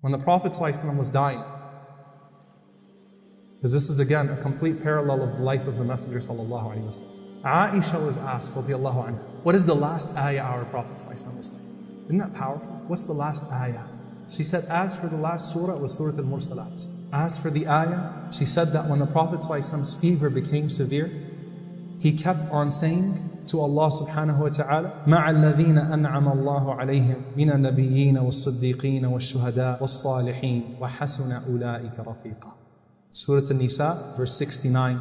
When the Prophet ﷺ was dying, because this is again a complete parallel of the life of the Messenger sallallahu alaihi wasallam. Aisha was asked, radiyallahu anha, what is the last ayah our Prophet ﷺ was saying? Isn't that powerful? What's the last ayah? She said, as for the last surah, it was Surah Al-Mursalat. As for the ayah, she said that when the Prophet ﷺ's fever became severe, he kept on saying to Allah subhanahu wa ta'ala, مَعَ الَّذِينَ أَنْعَمَ اللَّهُ عَلَيْهِمْ مِنَ النَّبِيِّينَ وَالصِّدِّيقِينَ وَالشُّهَدَاءِ وَالصَّالِحِينَ وَحَسُنَ أُولَٰئِكَ رَفِيقًا. Surah An-Nisa, verse 69,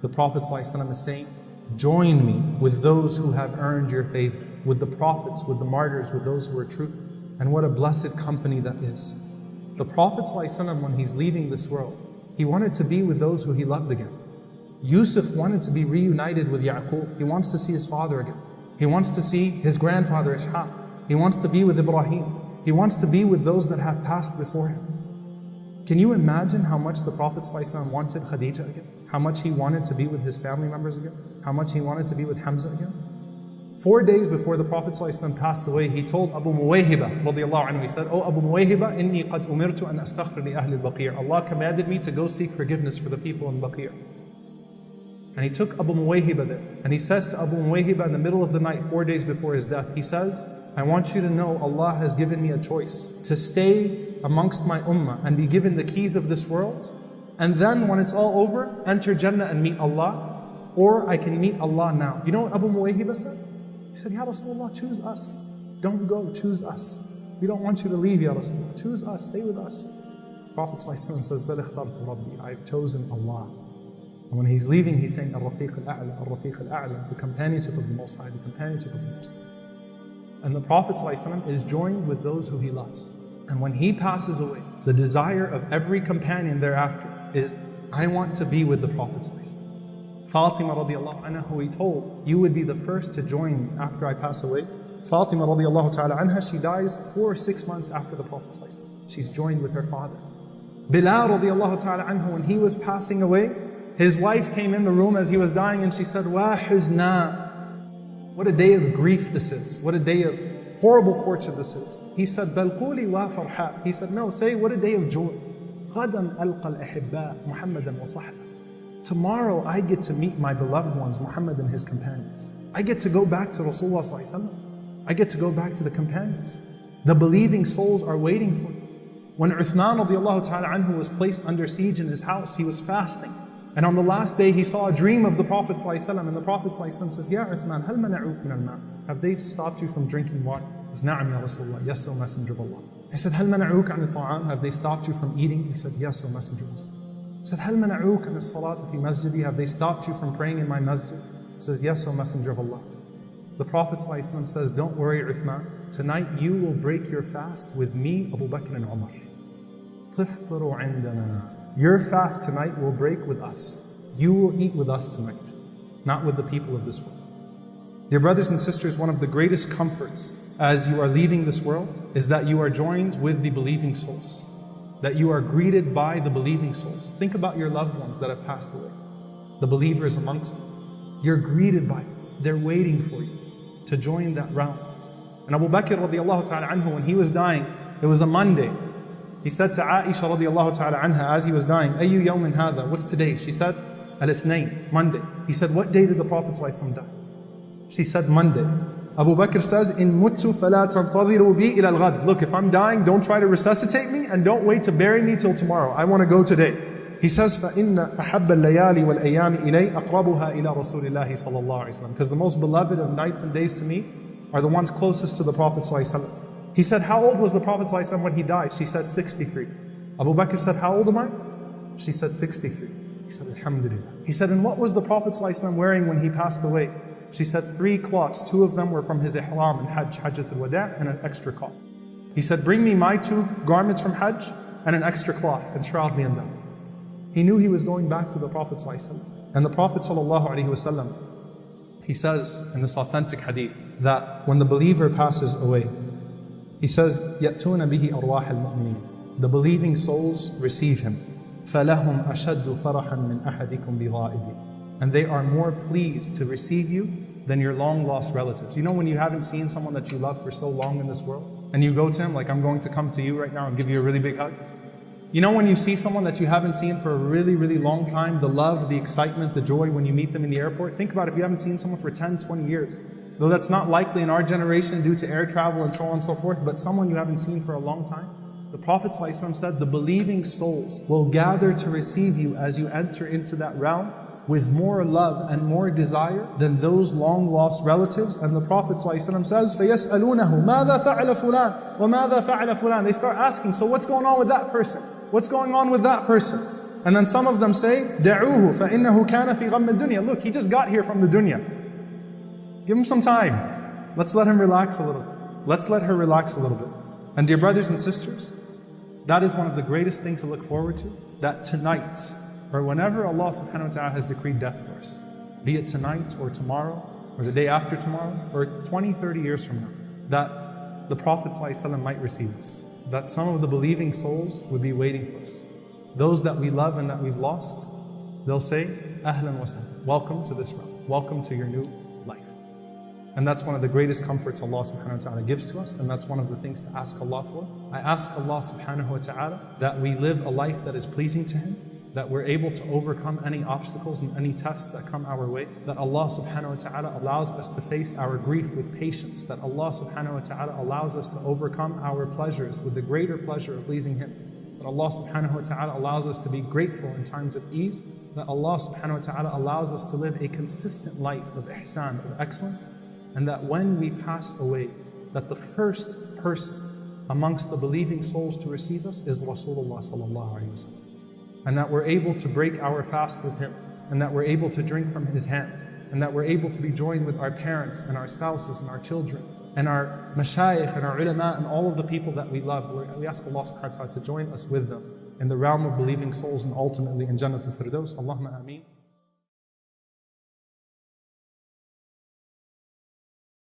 the Prophet ﷺ is saying, join me with those who have earned your favor, with the prophets, with the martyrs, with those who are truthful. And what a blessed company that is. The Prophet ﷺ, when he's leaving this world, he wanted to be with those who he loved again. Yusuf wanted to be reunited with Yaqub. He wants to see his father again. He wants to see his grandfather Ishaq. He wants to be with Ibrahim. He wants to be with those that have passed before him. Can you imagine how much the Prophet ﷺ wanted Khadija again? How much he wanted to be with his family members again? How much he wanted to be with Hamza again? 4 days before the Prophet ﷺ passed away, he told Abu Muwayhiba, radiyallahu anhu, he said, Oh Abu Muwayhiba, inni qad umirtu an astaghfir li ahli al-Baqi'. Allah commanded me to go seek forgiveness for the people in Baqi'. And he took Abu Muwayhiba there. And he says to Abu Muwayhiba in the middle of the night, 4 days before his death, he says, I want you to know Allah has given me a choice to stay amongst my ummah and be given the keys of this world. And then when it's all over, enter Jannah and meet Allah. Or I can meet Allah now. You know what Abu Muwayhiba said? He said, Ya Rasulullah, choose us. Don't go, choose us. We don't want you to leave, Ya Rasulullah. Choose us, stay with us. Prophet ﷺ says, Bal ikhtartu Rabbi, I've chosen Allah. And when he's leaving, he's saying, Al-Rafiq al-A'la, Al-Rafiq al-A'la, the companionship of the Most High, the companionship of the Most High. And the Prophet ﷺ is joined with those who he loves. And when he passes away, the desire of every companion thereafter is, I want to be with the Prophet ﷺ. Fatima radiallahu anha, who he told, you would be the first to join me after I pass away. Fatima radiallahu ta'ala anha, she dies 4 or 6 months after the Prophet ﷺ. She's joined with her father. Bilal radiallahu ta'ala anhu, when he was passing away, his wife came in the room as he was dying and she said, Wa huzna. What a day of grief this is. What a day of horrible fortune this is. He said, Bal quli wa farha. He said, no, say what a day of joy. Ghadan alqa al-ahibba Muhammadan wa sahba. Tomorrow I get to meet my beloved ones, Muhammad and his companions. I get to go back to Rasulullah sallallahu alaihi wasallam. I get to go back to the companions. The believing souls are waiting for you. When Uthman radiallahu ta'ala anhu was placed under siege in his house, he was fasting. And on the last day, he saw a dream of the Prophet ﷺ, and the Prophet ﷺ says, Ya Uthman, hal mana'uk min al-ma'? Have they stopped you from drinking water? He said, Na'am ya Rasulullah, yes, O Messenger of Allah. He said, hal mana'uk an al-ta'am? Have they stopped you from eating? He said, yes, O Messenger of Allah. He said, hal mana'uk an al-salat fi masjidi? Have they stopped you from praying in my masjid? He says, yes, O Messenger of Allah. The Prophet ﷺ says, don't worry, Uthman. Tonight you will break your fast with me, Abu Bakr and Omar. Tiftaru indana. Your fast tonight will break with us. You will eat with us tonight, not with the people of this world. Dear brothers and sisters, one of the greatest comforts as you are leaving this world is that you are joined with the believing souls, that you are greeted by the believing souls. Think about your loved ones that have passed away, the believers amongst them. You're greeted by them. They're waiting for you to join that round. And Abu Bakr radiallahu ta'ala anhu, when he was dying, it was a Monday. He said to Aisha radiallahu ta'ala anha as he was dying, Ayyu yawmin hadha? What's today? She said, Al-Ithnain, Monday. He said, what day did the Prophet ﷺ die? She said, Monday. Abu Bakr says, In muttu fala tantadhiru bi ila al-ghad. Look, if I'm dying, don't try to resuscitate me and don't wait to bury me till tomorrow. I want to go today. He says, فَإِنَّ أَحَبَّ اللَّيَالِ وَالْأَيَّامِ إِلَيْ أَقْرَبُهَا إِلَى رَسُولِ اللَّهِ صَلَى اللَّهُ عَلَيْهِ وسلم. Because the most beloved of nights and days to me are the ones closest to the Prophet ﷺ. He said, how old was the Prophet ﷺ when he died? She said, 63. Abu Bakr said, how old am I? She said, 63. He said, Alhamdulillah. He said, and what was the Prophet ﷺ wearing when he passed away? She said, 3 cloths. 2 of them were from his ihram and Hajj, Hajjatul Wada', and an extra cloth. He said, bring me my 2 garments from Hajj and an extra cloth and shroud me in them. He knew he was going back to the Prophet ﷺ. And the Prophet ﷺ, he says in this authentic hadith that when the believer passes away, he says, يَأْتُونَ بِهِ أَرْوَاحَ الْمُؤْمِنِينَ. The believing souls receive him. فَلَهُمْ أَشَدُّ فَرَحًا مِنْ أَحَدِكُمْ بِغَائِبٍ. And they are more pleased to receive you than your long-lost relatives. You know when you haven't seen someone that you love for so long in this world? and you go to him like I'm going to come to you right now and give you a really big hug? You know when you see someone that you haven't seen for a really, really long time, the love, the excitement, the joy when you meet them in the airport? Think about if you haven't seen someone for 10, 20 years. Though that's not likely in our generation due to air travel and so on and so forth, but someone you haven't seen for a long time. The Prophet ﷺ said, the believing souls will gather to receive you as you enter into that realm with more love and more desire than those long lost relatives. And the Prophet ﷺ says, فَيَسْأَلُونَهُ مَاذَا فَعَلَ فُلَانَ وَمَاذَا فَعَلَ فُلَانَ. They start asking, so what's going on with that person? What's going on with that person? And then some of them say, دَعُوهُ فَإِنَّهُ كَانَ فِي غَمِّ الدُّنْيَا. Look, he just got here from the dunya. Give him some time. Let's let him relax a little. Let's let her relax a little bit. And dear brothers and sisters, that is one of the greatest things to look forward to. That tonight, or whenever Allah subhanahu wa ta'ala has decreed death for us, be it tonight or tomorrow, or the day after tomorrow, or 20, 30 years from now, that the Prophet ﷺ might receive us. That some of the believing souls would be waiting for us. Those that we love and that we've lost, they'll say, Ahlan wa sahlan, welcome to this realm, welcome to your new life. And that's one of the greatest comforts Allah subhanahu wa ta'ala gives to us, and that's one of the things to ask Allah for. I ask Allah subhanahu wa ta'ala that we live a life that is pleasing to Him, that we're able to overcome any obstacles and any tests that come our way, that Allah subhanahu wa ta'ala allows us to face our grief with patience, that Allah subhanahu wa ta'ala allows us to overcome our pleasures with the greater pleasure of pleasing Him, that Allah subhanahu wa ta'ala allows us to be grateful in times of ease, that Allah subhanahu wa ta'ala allows us to live a consistent life of ihsan, of excellence, and that when we pass away, that the first person amongst the believing souls to receive us is Rasulullah sallallahu alaihi wasallam. And that we're able to break our fast with him, and that we're able to drink from his hand, and that we're able to be joined with our parents and our spouses and our children and our mashayikh and our ulama and all of the people that we love. We ask Allah subhanahu wa ta'ala to join us with them in the realm of believing souls and ultimately in Jannatul Firdaus. Allahumma ameen.